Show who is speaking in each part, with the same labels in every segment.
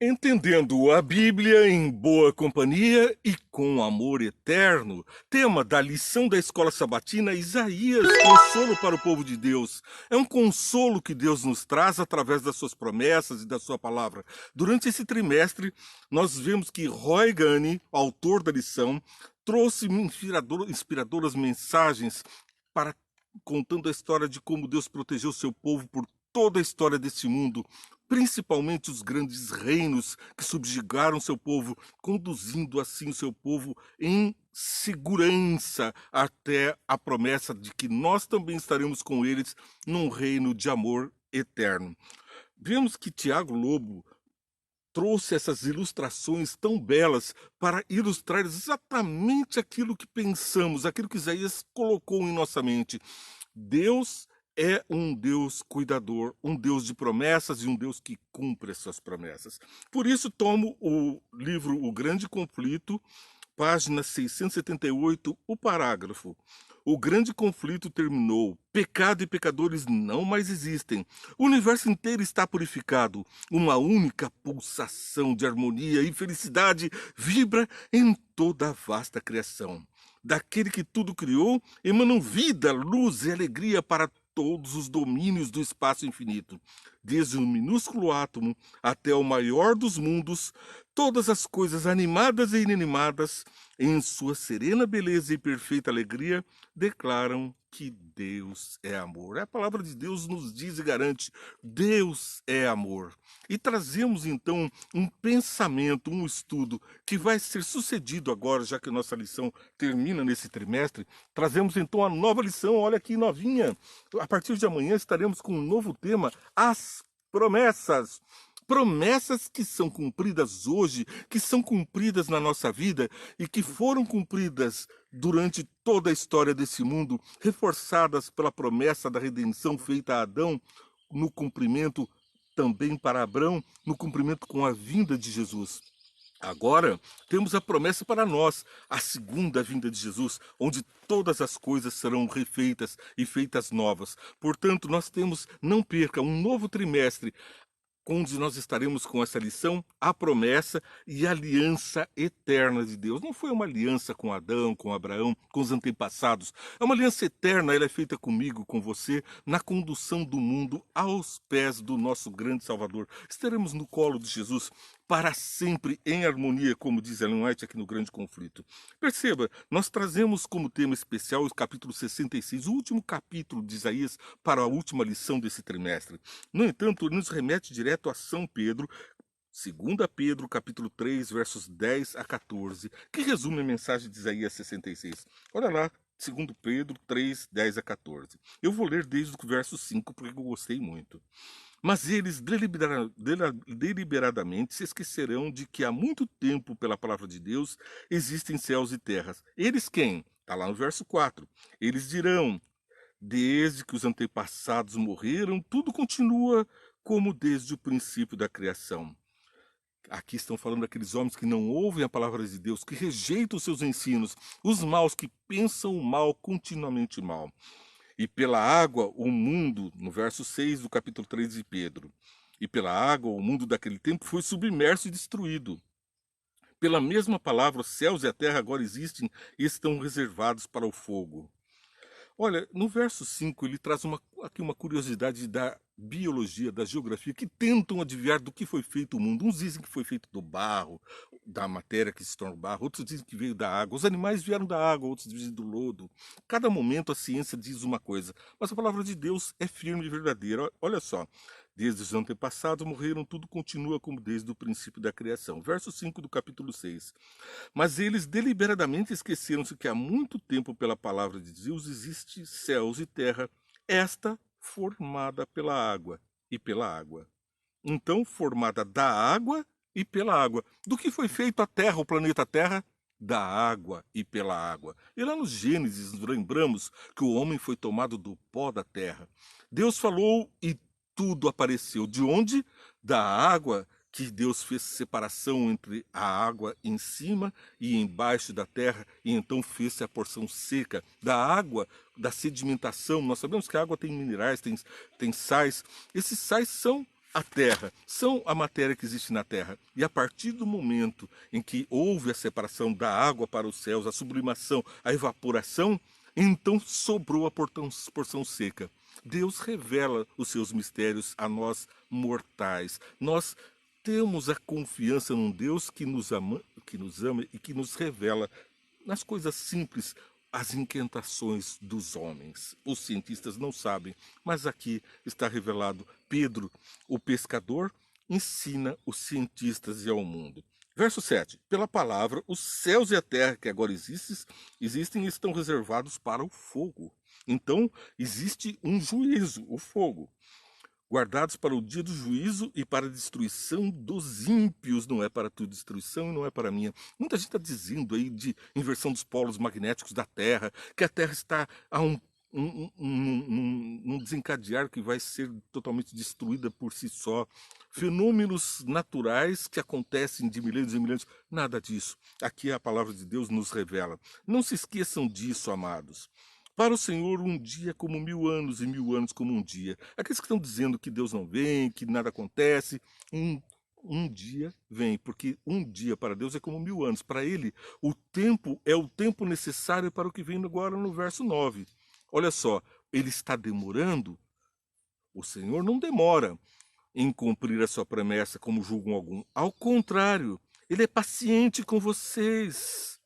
Speaker 1: Entendendo a Bíblia em boa companhia e com amor eterno. Tema da lição da Escola Sabatina, Isaías, consolo para o povo de Deus. É um consolo que Deus nos traz através das suas promessas e da sua palavra. Durante esse trimestre, nós vemos que Roy Gani, autor da lição, trouxe inspiradoras mensagens para contando a história de como Deus protegeu seu povo por toda a história desse mundo, principalmente os grandes reinos que subjugaram seu povo, conduzindo assim o seu povo em segurança até a promessa de que nós também estaremos com eles num reino de amor eterno. Vemos que Tiago Lobo trouxe essas ilustrações tão belas para ilustrar exatamente aquilo que pensamos, aquilo que Isaías colocou em nossa mente. Deus é um Deus cuidador, um Deus de promessas e um Deus que cumpre as suas promessas. Por isso, tomo o livro O Grande Conflito, página 678, o parágrafo. O grande conflito terminou. Pecado e pecadores não mais existem. O universo inteiro está purificado. Uma única pulsação de harmonia e felicidade vibra em toda a vasta criação. Daquele que tudo criou, emanam vida, luz e alegria para todos os domínios do espaço infinito. Desde o minúsculo átomo até o maior dos mundos, todas as coisas animadas e inanimadas, em sua serena beleza e perfeita alegria, declaram que Deus é amor. A palavra de Deus nos diz e garante: Deus é amor. E trazemos então um pensamento, um estudo que vai ser sucedido agora, já que nossa lição termina nesse trimestre. Trazemos então a nova lição, olha aqui novinha. A partir de amanhã estaremos com um novo tema: as promessas. Promessas que são cumpridas hoje, que são cumpridas na nossa vida e que foram cumpridas durante toda a história desse mundo, reforçadas pela promessa da redenção feita a Adão, no cumprimento também para Abraão, no cumprimento com a vinda de Jesus. Agora temos a promessa para nós, a segunda vinda de Jesus, onde todas as coisas serão refeitas e feitas novas. Portanto, nós temos, não perca, um novo trimestre, onde nós estaremos com essa lição, a promessa e a aliança eterna de Deus. Não foi uma aliança com Adão, com Abraão, com os antepassados. É uma aliança eterna, ela é feita comigo, com você, na condução do mundo aos pés do nosso grande Salvador. Estaremos no colo de Jesus para sempre em harmonia, como diz Ellen White aqui no Grande Conflito. Perceba, nós trazemos como tema especial o capítulo 66, o último capítulo de Isaías, para a última lição desse trimestre. No entanto, ele nos remete direto a São Pedro, 2 Pedro, capítulo 3, versos 10 a 14, que resume a mensagem de Isaías 66. Olha lá, 2 Pedro 3, 10 a 14. Eu vou ler desde o verso 5, porque eu gostei muito. Mas eles deliberadamente se esquecerão de que há muito tempo, pela palavra de Deus, existem céus e terras. Eles quem? Está lá no verso 4. Eles dirão: desde que os antepassados morreram, tudo continua como desde o princípio da criação. Aqui estão falando daqueles homens que não ouvem a palavra de Deus, que rejeitam os seus ensinos, os maus que pensam o mal continuamente mal. E pela água, o mundo, no verso 6 do capítulo 3 de Pedro, e pela água, o mundo daquele tempo foi submerso e destruído. Pela mesma palavra, os céus e a terra agora existem e estão reservados para o fogo. Olha, no verso 5 ele traz aqui uma curiosidade da biologia, da geografia, que tentam adivinhar do que foi feito o mundo. Uns dizem que foi feito do barro, da matéria que se torna barro, outros dizem que veio da água. Os animais vieram da água, outros dizem do lodo. Cada momento a ciência diz uma coisa, mas a palavra de Deus é firme e verdadeira. Olha só, desde os antepassados morreram, tudo continua como desde o princípio da criação. Verso 5 do capítulo 6. Mas eles deliberadamente esqueceram-se que há muito tempo, pela palavra de Deus, existe céus e terra, esta formada pela água e pela água. Então, formada da água e pela água. Do que foi feito a Terra, o planeta Terra? Da água e pela água. E lá no Gênesis, lembramos que o homem foi tomado do pó da terra. Deus falou e tudo apareceu. De onde? Da água que Deus fez separação entre a água em cima e embaixo da terra, e então fez a porção seca da água, da sedimentação. Nós sabemos que a água tem minerais, tem sais. Esses sais são a terra, são a matéria que existe na terra. E a partir do momento em que houve a separação da água para os céus, a sublimação, a evaporação, então sobrou a porção seca. Deus revela os seus mistérios a nós mortais. Nós temos a confiança num Deus que nos ama e que nos revela nas coisas simples as inquietações dos homens. Os cientistas não sabem, mas aqui está revelado. Pedro, o pescador, ensina os cientistas e ao mundo. Verso 7. Pela palavra, os céus e a terra que agora existem e estão reservados para o fogo. Então, existe um juízo, o fogo, guardados para o dia do juízo e para a destruição dos ímpios. Não é para a tua destruição e não é para a minha. Muita gente está dizendo aí de inversão dos polos magnéticos da Terra, que a Terra está a um desencadear que vai ser totalmente destruída por si só. Fenômenos naturais que acontecem de milênios e milênios. Nada disso. Aqui a palavra de Deus nos revela. Não se esqueçam disso, amados. Para o Senhor, um dia é como 1000 anos, e 1000 anos como um dia. Aqueles que estão dizendo que Deus não vem, que nada acontece, um dia vem, porque um dia para Deus é como 1000 anos. Para Ele, o tempo é o tempo necessário para o que vem agora no verso 9. Olha só, Ele está demorando? O Senhor não demora em cumprir a sua promessa, como julgam algum. Ao contrário, Ele é paciente com vocês,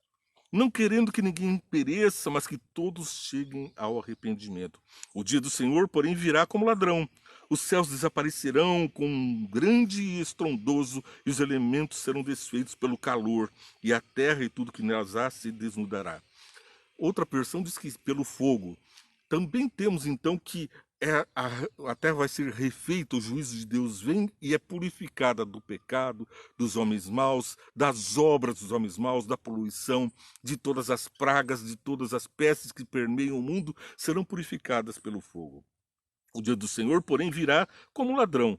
Speaker 1: não querendo que ninguém pereça, mas que todos cheguem ao arrependimento. O dia do Senhor, porém, virá como ladrão. Os céus desaparecerão com um grande e estrondoso, e os elementos serão desfeitos pelo calor, e a terra e tudo que nelas há se desnudará. Outra versão diz que pelo fogo. Também temos então que a terra vai ser refeita, o juízo de Deus vem e é purificada do pecado, dos homens maus, das obras dos homens maus, da poluição, de todas as pragas, de todas as pestes que permeiam o mundo, serão purificadas pelo fogo. O dia do Senhor, porém, virá como ladrão.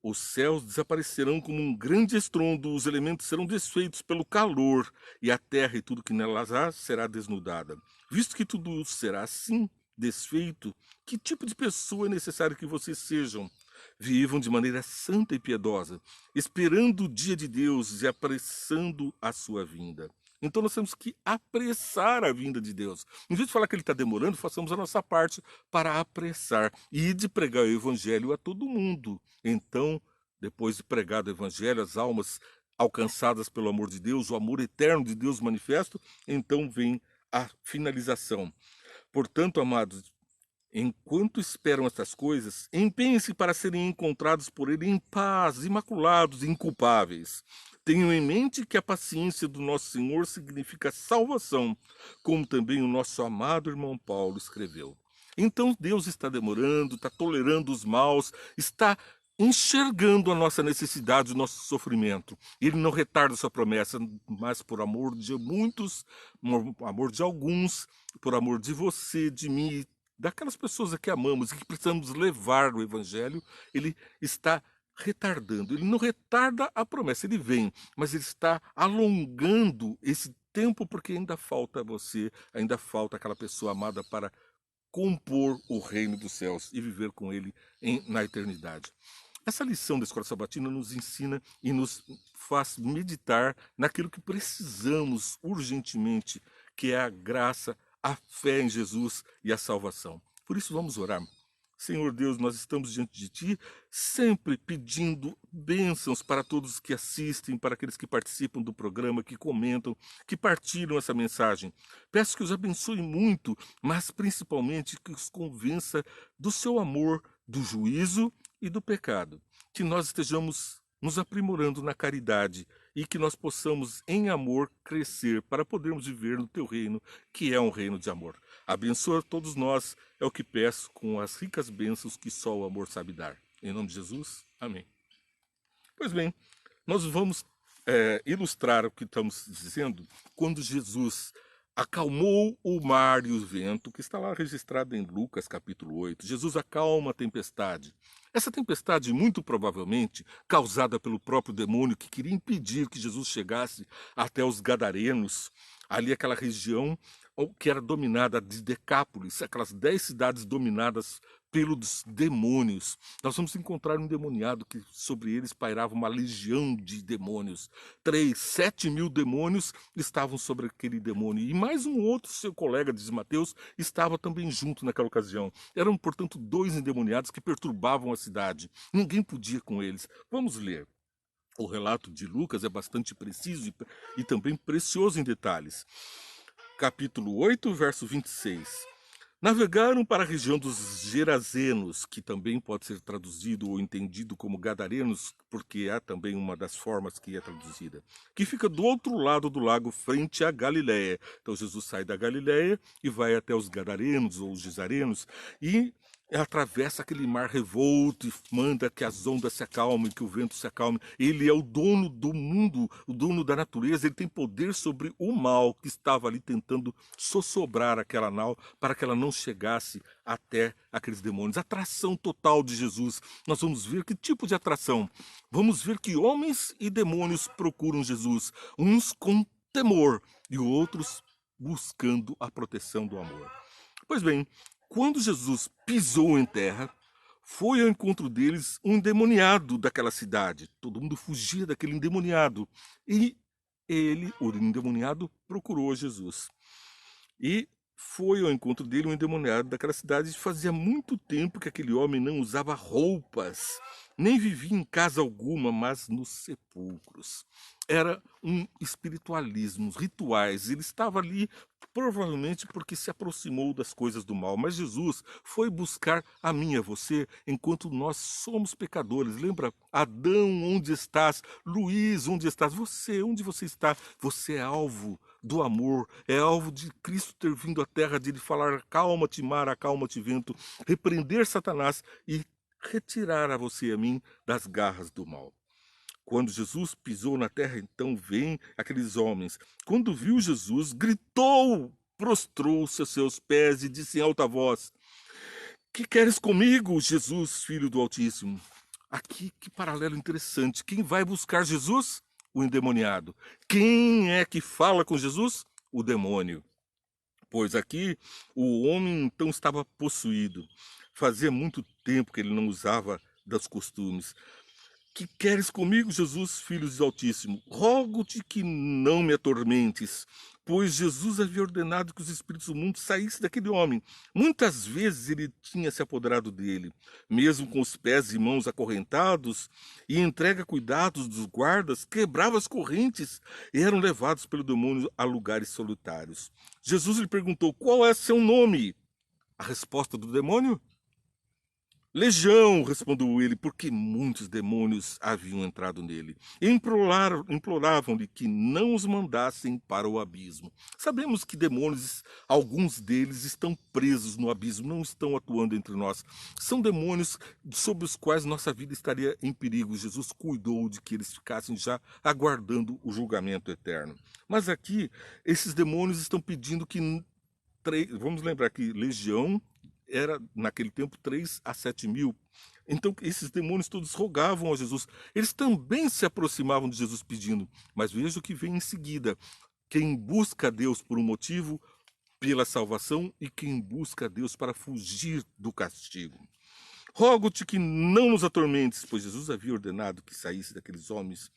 Speaker 1: Os céus desaparecerão como um grande estrondo, os elementos serão desfeitos pelo calor, e a terra e tudo que nelas há será desnudada. Visto que tudo será assim, desfeito, que tipo de pessoa é necessário que vocês sejam? Vivam de maneira santa e piedosa, esperando o dia de Deus e apressando a sua vinda. Então nós temos que apressar a vinda de Deus. Em vez de falar que ele está demorando, façamos a nossa parte para apressar e de pregar o evangelho a todo mundo. Então, depois de pregar o evangelho, as almas alcançadas pelo amor de Deus, o amor eterno de Deus manifesto, então vem a finalização. Portanto, amados, enquanto esperam estas coisas, empenhem-se para serem encontrados por Ele em paz, imaculados, inculpáveis. Tenham em mente que a paciência do nosso Senhor significa salvação, como também o nosso amado irmão Paulo escreveu. Então Deus está demorando, está tolerando os maus, está enxergando a nossa necessidade, o nosso sofrimento. Ele não retarda sua promessa, mas por amor de muitos, por amor de alguns, por amor de você, de mim, daquelas pessoas a que amamos e que precisamos levar o evangelho, ele está retardando. Ele não retarda a promessa, ele vem, mas ele está alongando esse tempo porque ainda falta você, ainda falta aquela pessoa amada para compor o reino dos céus e viver com ele na eternidade. Essa lição da Escola Sabatina nos ensina e nos faz meditar naquilo que precisamos urgentemente, que é a graça, a fé em Jesus e a salvação. Por isso vamos orar. Senhor Deus, nós estamos diante de Ti, sempre pedindo bênçãos para todos que assistem, para aqueles que participam do programa, que comentam, que partilham essa mensagem. Peço que os abençoe muito, mas principalmente que os convença do Seu amor, do juízo e do pecado. Que nós estejamos nos aprimorando na caridade e que nós possamos, em amor, crescer para podermos viver no Teu reino, que é um reino de amor. Abençoa todos nós, é o que peço, com as ricas bênçãos que só o amor sabe dar. Em nome de Jesus, amém. Pois bem, nós vamos ilustrar o que estamos dizendo quando Jesus acalmou o mar e o vento, que está lá registrado em Lucas capítulo 8. Jesus acalma a tempestade. Essa tempestade, muito provavelmente, causada pelo próprio demônio que queria impedir que Jesus chegasse até os Gadarenos, ali aquela região que era dominada de Decápolis, aquelas 10 cidades dominadas pelos demônios. Nós vamos encontrar um endemoniado que sobre eles pairava uma legião de demônios. 7 mil demônios estavam sobre aquele demônio. E mais um outro seu colega, diz Mateus, estava também junto naquela ocasião. Eram, portanto, 2 endemoniados que perturbavam a cidade. Ninguém podia com eles. Vamos ler. O relato de Lucas é bastante preciso e também precioso em detalhes. Capítulo 8, verso 26. Navegaram para a região dos Gerazenos, que também pode ser traduzido ou entendido como Gadarenos, porque é também uma das formas que é traduzida, que fica do outro lado do lago, frente à Galiléia. Então Jesus sai da Galiléia e vai até os Gadarenos ou os Gesarenos e atravessa aquele mar revolto e manda que as ondas se acalmem, que o vento se acalme. Ele é o dono do mundo, o dono da natureza, ele tem poder sobre o mal que estava ali tentando sossobrar aquela nau para que ela não chegasse até aqueles demônios. Atração total de Jesus. Nós vamos ver que tipo de atração. Vamos ver que homens e demônios procuram Jesus, uns com temor e outros buscando a proteção do amor. Pois bem, quando Jesus pisou em terra, foi ao encontro deles um endemoniado daquela cidade. Todo mundo fugia daquele endemoniado. E ele, o endemoniado, procurou Jesus. E foi ao encontro dele um endemoniado daquela cidade. Fazia muito tempo que aquele homem não usava roupas, nem vivia em casa alguma, mas nos sepulcros. Era um espiritualismo, rituais. Ele estava ali provavelmente porque se aproximou das coisas do mal. Mas Jesus foi buscar a mim e a você enquanto nós somos pecadores. Lembra? Adão, onde estás? Luiz, onde estás? Você, onde você está? Você é alvo do amor, é alvo de Cristo ter vindo à terra, de ele falar: acalma-te mar, acalma-te vento, repreender Satanás e retirar a você e a mim das garras do mal. Quando Jesus pisou na terra, então vem aqueles homens. Quando viu Jesus, gritou, prostrou-se a seus pés e disse em alta voz: que queres comigo, Jesus, filho do Altíssimo? Aqui, que paralelo interessante. Quem vai buscar Jesus? O endemoniado. Quem é que fala com Jesus? O demônio. Pois aqui o homem então estava possuído. Fazia muito tempo que ele não usava dos costumes. Que queres comigo, Jesus, filho do Altíssimo? Rogo-te que não me atormentes, pois Jesus havia ordenado que os espíritos do mundo saíssem daquele homem. Muitas vezes ele tinha se apoderado dele, mesmo com os pés e mãos acorrentados, e entregue a cuidados dos guardas, quebrava as correntes e eram levados pelo demônio a lugares solitários. Jesus lhe perguntou: qual é seu nome? A resposta do demônio: Legião, respondeu ele, porque muitos demônios haviam entrado nele. E imploravam-lhe que não os mandassem para o abismo. Sabemos que demônios, alguns deles estão presos no abismo, não estão atuando entre nós. São demônios sobre os quais nossa vida estaria em perigo. Jesus cuidou de que eles ficassem já aguardando o julgamento eterno. Mas aqui, esses demônios estão pedindo que... Vamos lembrar que legião era, naquele tempo, 3 a 7 mil. Então, esses demônios todos rogavam a Jesus. Eles também se aproximavam de Jesus pedindo. Mas veja o que vem em seguida. Quem busca a Deus por um motivo, pela salvação, e quem busca a Deus para fugir do castigo. Rogo-te que não nos atormentes, pois Jesus havia ordenado que saísse daqueles homens.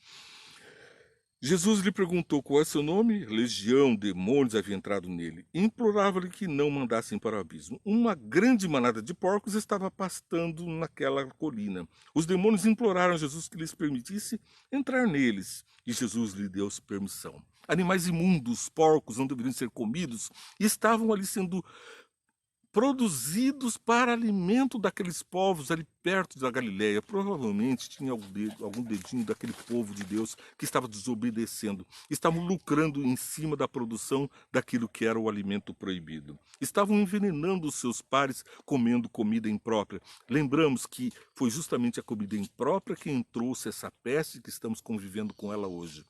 Speaker 1: Jesus lhe perguntou qual é seu nome. Legião, demônios havia entrado nele. Implorava-lhe que não mandassem para o abismo. Uma grande manada de porcos estava pastando naquela colina. Os demônios imploraram a Jesus que lhes permitisse entrar neles. E Jesus lhe deu permissão. Animais imundos, porcos, não deveriam ser comidos, e estavam ali sendo produzidos para alimento daqueles povos ali perto da Galileia. Provavelmente tinha algum dedinho daquele povo de Deus que estava desobedecendo. Estavam lucrando em cima da produção daquilo que era o alimento proibido. Estavam envenenando os seus pares comendo comida imprópria. Lembramos que foi justamente a comida imprópria que trouxe essa peste que estamos convivendo com ela hoje.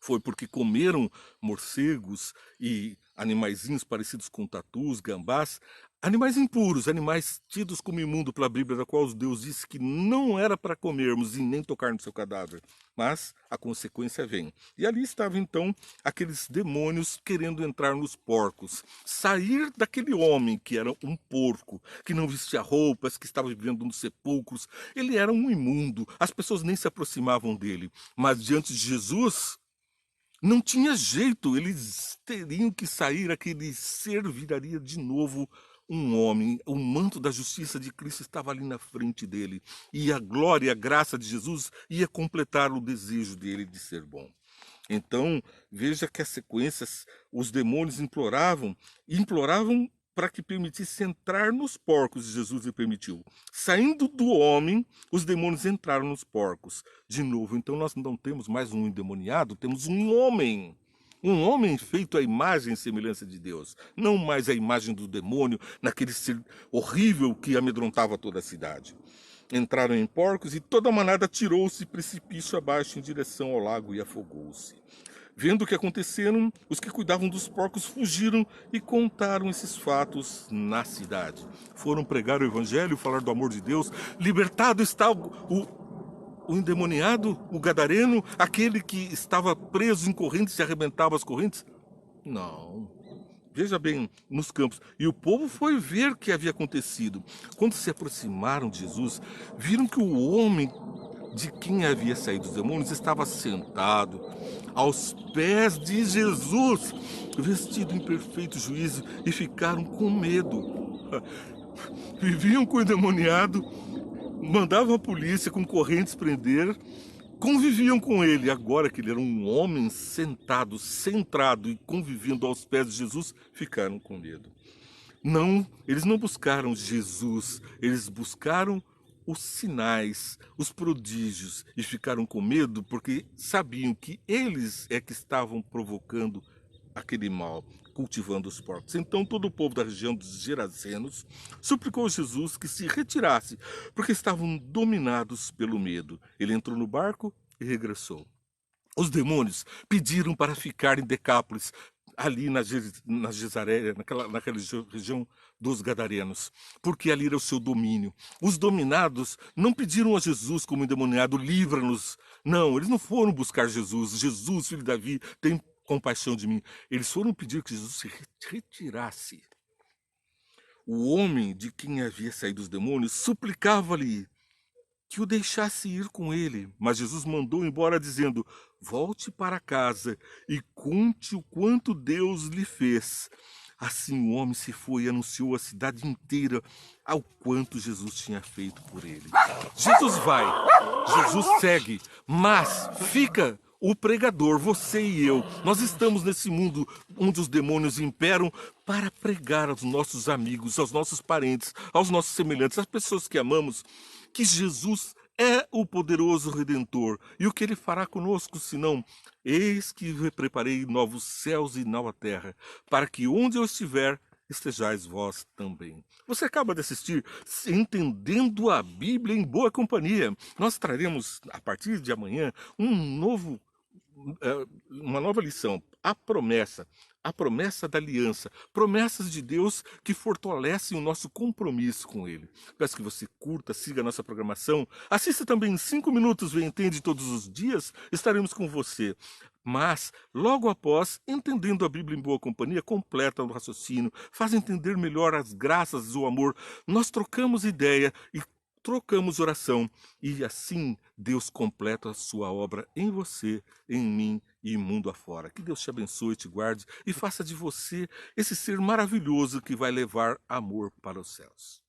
Speaker 1: Foi porque comeram morcegos e animaizinhos parecidos com tatus, gambás, animais impuros, animais tidos como imundo pela Bíblia, da qual Deus disse que não era para comermos e nem tocar no seu cadáver. Mas a consequência vem. E ali estavam então aqueles demônios querendo entrar nos porcos, sair daquele homem que era um porco, que não vestia roupas, que estava vivendo nos sepulcros. Ele era um imundo, as pessoas nem se aproximavam dele. Mas diante de Jesus, não tinha jeito, eles teriam que sair, aquele ser viraria de novo um homem. O manto da justiça de Cristo estava ali na frente dele. E a glória e a graça de Jesus ia completar o desejo dele de ser bom. Então, veja que as sequências, os demônios imploravam para que permitisse entrar nos porcos, e Jesus lhe permitiu. Saindo do homem, os demônios entraram nos porcos. De novo, então nós não temos mais um endemoniado, temos um homem. Um homem feito à imagem e semelhança de Deus. Não mais a imagem do demônio, naquele ser horrível que amedrontava toda a cidade. Entraram em porcos e toda a manada tirou-se precipício abaixo em direção ao lago e afogou-se. Vendo o que aconteceram, os que cuidavam dos porcos fugiram e contaram esses fatos na cidade. Foram pregar o evangelho, falar do amor de Deus. Libertado está o endemoniado, o gadareno, aquele que estava preso em correntes e arrebentava as correntes? Não. Veja bem, nos campos. E o povo foi ver o que havia acontecido. Quando se aproximaram de Jesus, viram que o homem de quem havia saído os demônios estava sentado aos pés de Jesus, vestido em perfeito juízo, e ficaram com medo. Viviam com o endemoniado, mandavam a polícia com correntes prender, conviviam com ele. Agora que ele era um homem sentado, centrado e convivendo aos pés de Jesus, ficaram com medo. Não, eles não buscaram Jesus, eles buscaram os sinais, os prodígios, e ficaram com medo porque sabiam que eles é que estavam provocando aquele mal, cultivando os porcos. Então todo o povo da região dos Gerazenos suplicou a Jesus que se retirasse, porque estavam dominados pelo medo. Ele entrou no barco e regressou. Os demônios pediram para ficar em Decápolis, ali na Gesaré, naquela região dos Gadarenos, porque ali era o seu domínio. Os dominados não pediram a Jesus como endemoniado, livra-nos. Não, eles não foram buscar Jesus. Jesus, filho de Davi, tem compaixão de mim. Eles foram pedir que Jesus se retirasse. O homem de quem havia saído os demônios suplicava-lhe que o deixasse ir com ele. Mas Jesus mandou embora, dizendo: volte para casa e conte o quanto Deus lhe fez. Assim o homem se foi e anunciou à cidade inteira ao quanto Jesus tinha feito por ele. Jesus vai, Jesus segue, mas fica o pregador, você e eu. Nós estamos nesse mundo onde os demônios imperam para pregar aos nossos amigos, aos nossos parentes, aos nossos semelhantes, às pessoas que amamos, que Jesus é o poderoso Redentor. E o que ele fará conosco, senão: eis que preparei novos céus e nova terra, para que onde eu estiver, estejais vós também. Você acaba de assistir Entendendo a Bíblia em Boa Companhia. Nós traremos, a partir de amanhã, uma nova lição, a promessa da aliança, promessas de Deus que fortalecem o nosso compromisso com Ele. Peço que você curta, siga a nossa programação, assista também em 5 minutos, Vem Entende todos os dias, estaremos com você. Mas, logo após, Entendendo a Bíblia em Boa Companhia, completa o raciocínio, faz entender melhor as graças do amor. Nós trocamos ideia e trocamos oração, e assim Deus completa a sua obra em você, em mim e mundo afora. Que Deus te abençoe, te guarde e faça de você esse ser maravilhoso que vai levar amor para os céus.